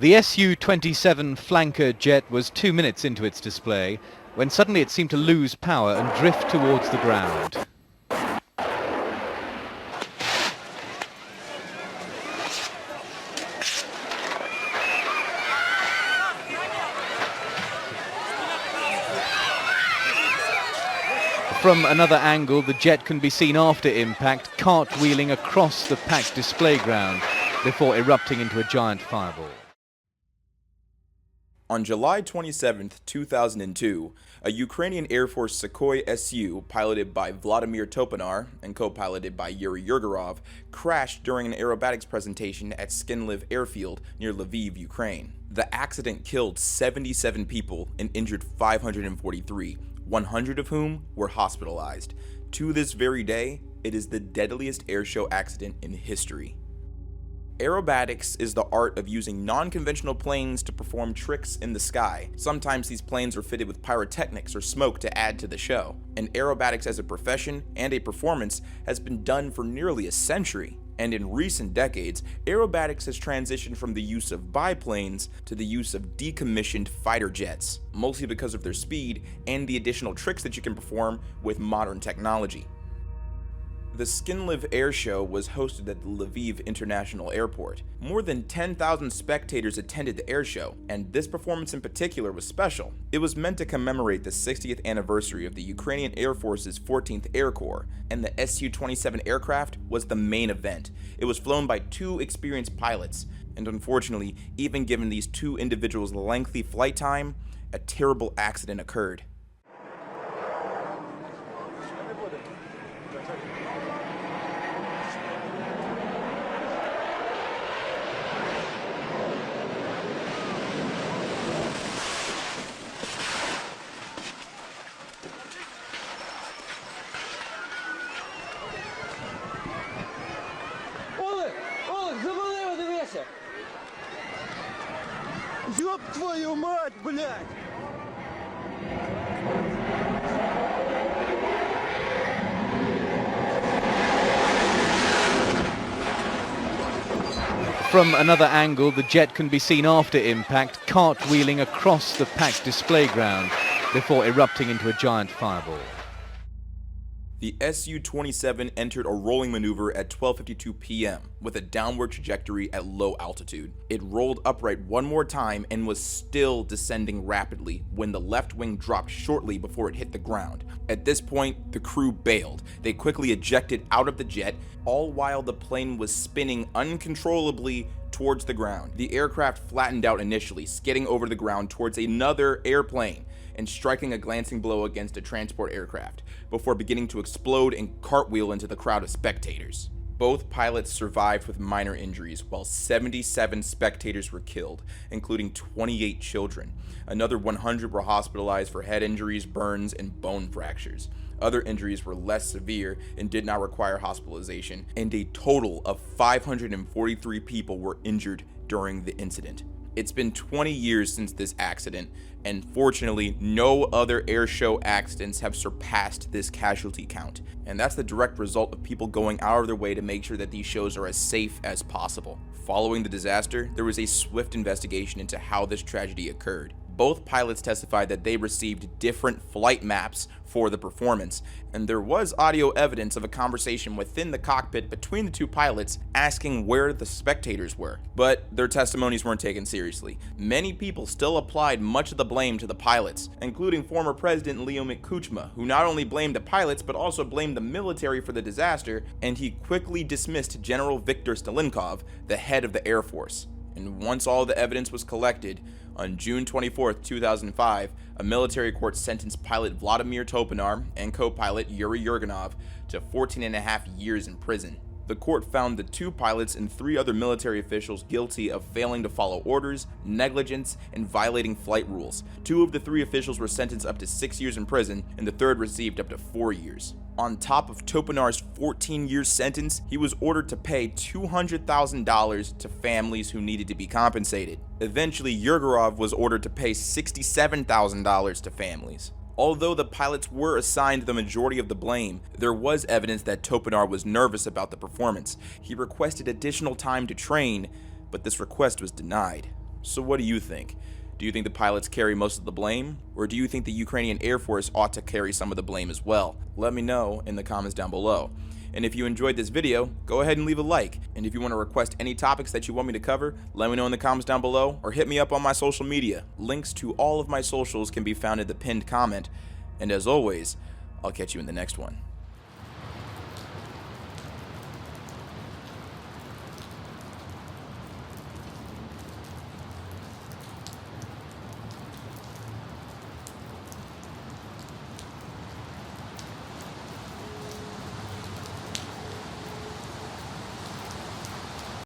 The Su-27 flanker jet was 2 minutes into its display when suddenly it seemed to lose power and drift towards the ground. From another angle, the jet can be seen after impact cartwheeling across the packed display ground before erupting into a giant fireball. On July 27, 2002, a Ukrainian Air Force Sukhoi Su, piloted by Vladimir Topinar and co-piloted by Yuri Yurgorov, crashed during an aerobatics presentation at Sknyliv airfield near Lviv, Ukraine. The accident killed 77 people and injured 543, 100 of whom were hospitalized. To this very day, it is the deadliest airshow accident in history. Aerobatics is the art of using non-conventional planes to perform tricks in the sky. Sometimes these planes are fitted with pyrotechnics or smoke to add to the show. And aerobatics as a profession and a performance has been done for nearly a century. And in recent decades, aerobatics has transitioned from the use of biplanes to the use of decommissioned fighter jets, mostly because of their speed and the additional tricks that you can perform with modern technology. The Sknyliv Air Show was hosted at the Lviv International Airport. More than 10,000 spectators attended the air show, and this performance in particular was special. It was meant to commemorate the 60th anniversary of the Ukrainian Air Force's 14th Air Corps, and the Su-27 aircraft was the main event. It was flown by two experienced pilots, and unfortunately, even given these two individuals' lengthy flight time, a terrible accident occurred. Ёб твою мать, блядь! From another angle, the jet can be seen after impact cartwheeling across the packed display ground before erupting into a giant fireball. The Su-27 entered a rolling maneuver at 12:52 p.m. with a downward trajectory at low altitude. It rolled upright one more time and was still descending rapidly when the left wing dropped shortly before it hit the ground. At this point, the crew bailed. They quickly ejected out of the jet, all while the plane was spinning uncontrollably towards the ground. The aircraft flattened out initially, skidding over the ground towards another airplane and striking a glancing blow against a transport aircraft, before beginning to explode and cartwheel into the crowd of spectators. Both pilots survived with minor injuries, while 77 spectators were killed, including 28 children. Another 100 were hospitalized for head injuries, burns, and bone fractures. Other injuries were less severe and did not require hospitalization, and a total of 543 people were injured during the incident. It's been 20 years since this accident, and fortunately, no other air show accidents have surpassed this casualty count. And that's the direct result of people going out of their way to make sure that these shows are as safe as possible. Following the disaster, there was a swift investigation into how this tragedy occurred. Both pilots testified that they received different flight maps for the performance, and there was audio evidence of a conversation within the cockpit between the two pilots asking where the spectators were. But their testimonies weren't taken seriously. Many people still applied much of the blame to the pilots, including former President Leonid Kuchma, who not only blamed the pilots but also blamed the military for the disaster, and he quickly dismissed General Viktor Stalinkov, the head of the Air Force. And once all the evidence was collected, on June 24, 2005, a military court sentenced pilot Vladimir Topinar and co-pilot Yuri Yurgorov to 14.5 years in prison. The court found the two pilots and 3 other military officials guilty of failing to follow orders, negligence, and violating flight rules. 2 of the 3 officials were sentenced up to 6 years in prison, and the third received up to 4 years. On top of Topinar's 14-year sentence, he was ordered to pay $200,000 to families who needed to be compensated. Eventually, Yurgorov was ordered to pay $67,000 to families. Although the pilots were assigned the majority of the blame, there was evidence that Topinar was nervous about the performance. He requested additional time to train, but this request was denied. So what do you think? Do you think the pilots carry most of the blame? Or do you think the Ukrainian Air Force ought to carry some of the blame as well? Let me know in the comments down below. And if you enjoyed this video, go ahead and leave a like. And if you want to request any topics that you want me to cover, let me know in the comments down below or hit me up on my social media. Links to all of my socials can be found in the pinned comment. And as always, I'll catch you in the next one.